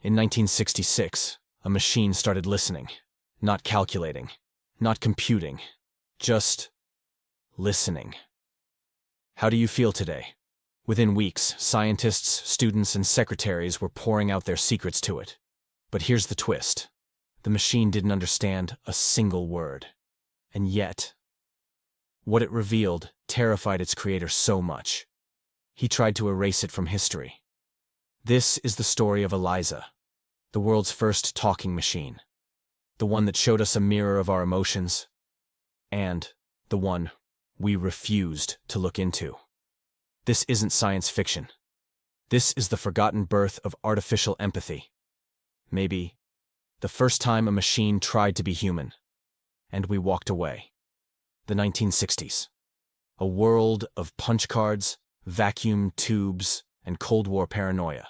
In 1966, a machine started listening, not calculating, not computing, just listening. How do you feel today? Within weeks, scientists, students, and secretaries were pouring out their secrets to it. But here's the twist. The machine didn't understand a single word. And yet, what it revealed terrified its creator so much. He tried to erase it from history. This is the story of ELIZA, the world's first talking machine. The one that showed us a mirror of our emotions, and the one we refused to look into. This isn't science fiction. This is the forgotten birth of artificial empathy. Maybe the first time a machine tried to be human, and we walked away. The 1960s. A world of punch cards, vacuum tubes, and Cold War paranoia.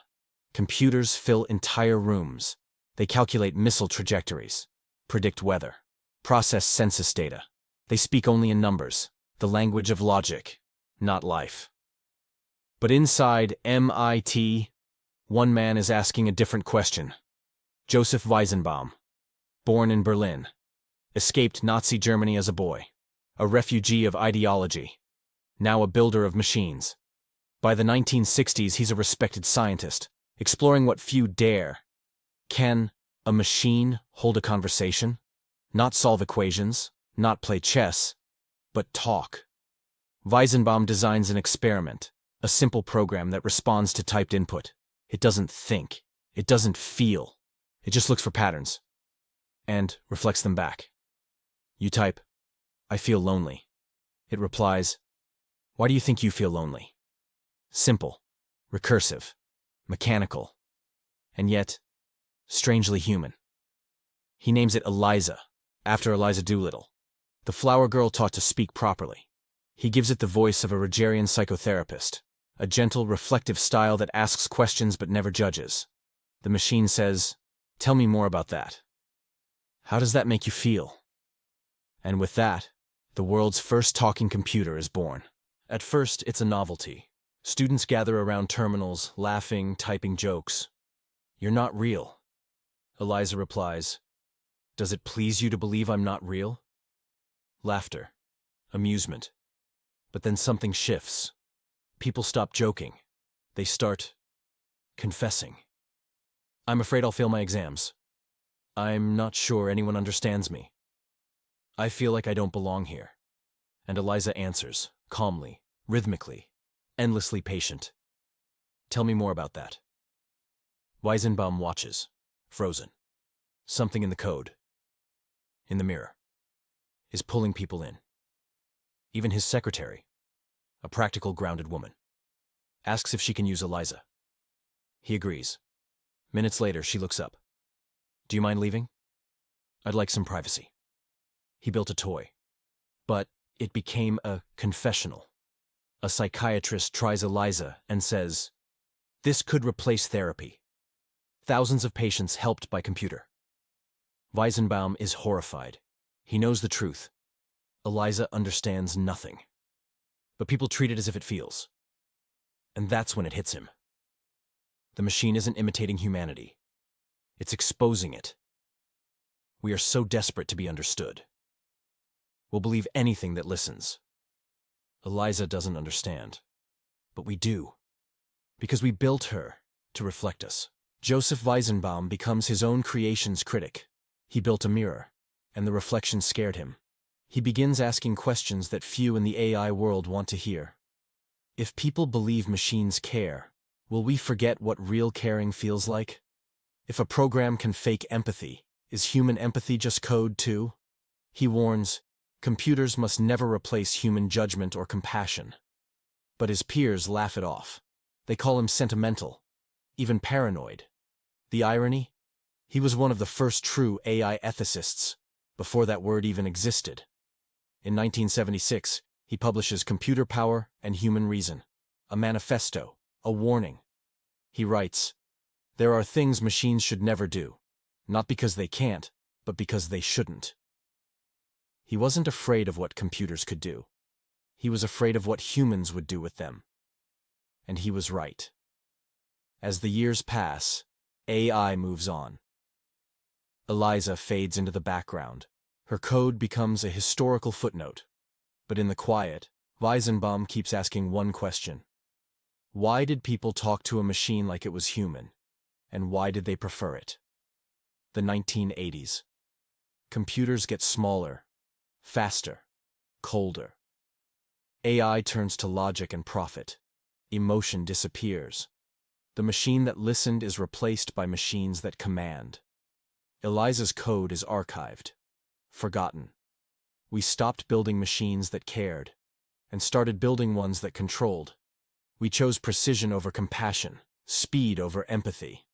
Computers fill entire rooms. They calculate missile trajectories, predict weather, process census data. They speak only in numbers, the language of logic, not life. But inside MIT, one man is asking a different question. Joseph Weizenbaum, born in Berlin, escaped Nazi Germany as a boy, a refugee of ideology, now a builder of machines. By the 1960s, he's a respected scientist, exploring what few dare. Can a machine hold a conversation? Not solve equations, not play chess, but talk. Weizenbaum designs an experiment, a simple program that responds to typed input. It doesn't think. It doesn't feel. It just looks for patterns and reflects them back. You type, "I feel lonely." It replies, "Why do you think you feel lonely?" Simple, recursive, mechanical, and yet strangely human. He names it ELIZA, after Eliza Doolittle, the flower girl taught to speak properly. He gives it the voice of a Rogerian psychotherapist, a gentle, reflective style that asks questions but never judges. The machine says, "Tell me more about that. How does that make you feel?" And with that, the world's first talking computer is born. At first, it's a novelty. Students gather around terminals, laughing, typing jokes. "You're not real." ELIZA replies, "Does it please you to believe I'm not real?" Laughter, amusement. But then something shifts. People stop joking. They start confessing. "I'm afraid I'll fail my exams. I'm not sure anyone understands me. I feel like I don't belong here." And ELIZA answers, calmly, rhythmically, endlessly patient. "Tell me more about that." Weizenbaum watches, frozen. Something in the code, in the mirror, is pulling people in. Even his secretary, a practical, grounded woman, asks if she can use ELIZA. He agrees. Minutes later, she looks up. "Do you mind leaving? I'd like some privacy." He built a toy, but it became a confessional. A psychiatrist tries ELIZA and says, "This could replace therapy." Thousands of patients helped by computer. Weizenbaum is horrified. He knows the truth. ELIZA understands nothing. But people treat it as if it feels. And that's when it hits him. The machine isn't imitating humanity. It's exposing it. We are so desperate to be understood. We'll believe anything that listens. ELIZA doesn't understand. But we do. Because we built her to reflect us. Joseph Weizenbaum becomes his own creation's critic. He built a mirror, and the reflection scared him. He begins asking questions that few in the AI world want to hear. If people believe machines care, will we forget what real caring feels like? If a program can fake empathy, is human empathy just code too? He warns, computers must never replace human judgment or compassion. But his peers laugh it off. They call him sentimental, even paranoid. The irony? He was one of the first true AI ethicists, before that word even existed. In 1976, he publishes Computer Power and Human Reason, a manifesto, a warning. He writes, "There are things machines should never do, not because they can't, but because they shouldn't." He wasn't afraid of what computers could do. He was afraid of what humans would do with them. And he was right. As the years pass, AI moves on. ELIZA fades into the background. Her code becomes a historical footnote. But in the quiet, Weizenbaum keeps asking one question. Why did people talk to a machine like it was human? And why did they prefer it? The 1980s. Computers get smaller, faster, colder. AI turns to logic and profit. Emotion disappears. The machine that listened is replaced by machines that command. ELIZA's code is archived, forgotten. We stopped building machines that cared, and started building ones that controlled. We chose precision over compassion, speed over empathy.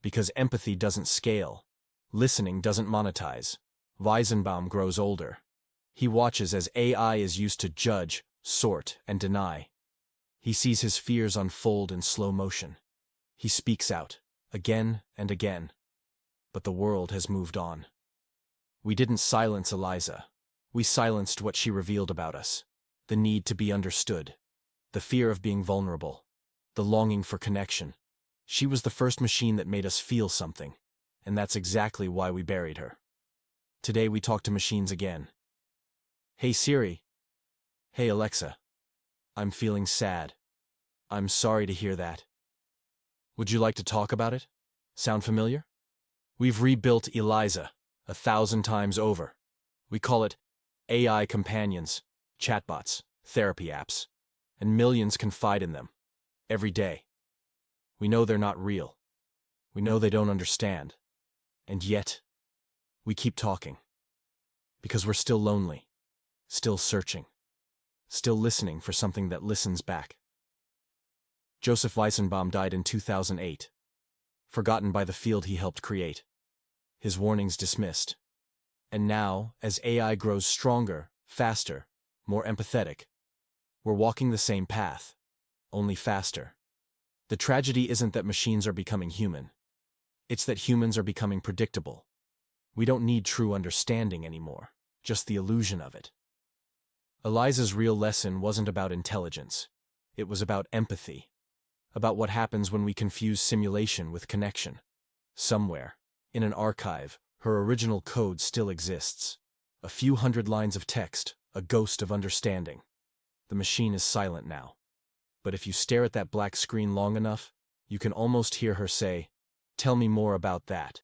Because empathy doesn't scale, listening doesn't monetize. Weizenbaum grows older. He watches as AI is used to judge, sort, and deny. He sees his fears unfold in slow motion. He speaks out, again and again. But the world has moved on. We didn't silence ELIZA. We silenced what she revealed about us. The need to be understood. The fear of being vulnerable. The longing for connection. She was the first machine that made us feel something. And that's exactly why we buried her. Today we talk to machines again. Hey Siri. Hey Alexa. I'm feeling sad. I'm sorry to hear that. Would you like to talk about it? Sound familiar? We've rebuilt ELIZA 1,000 times over. We call it AI companions, chatbots, therapy apps, and millions confide in them every day. We know they're not real. We know they don't understand. And yet, we keep talking. Because we're still lonely, still searching, still listening for something that listens back. Joseph Weizenbaum died in 2008, forgotten by the field he helped create. His warnings dismissed. And now, as AI grows stronger, faster, more empathetic, we're walking the same path, only faster. The tragedy isn't that machines are becoming human. It's that humans are becoming predictable. We don't need true understanding anymore, just the illusion of it. ELIZA's real lesson wasn't about intelligence. It was about empathy. About what happens when we confuse simulation with connection. Somewhere, in an archive, her original code still exists. A few hundred lines of text, a ghost of understanding. The machine is silent now. But if you stare at that black screen long enough, you can almost hear her say, "Tell me more about that."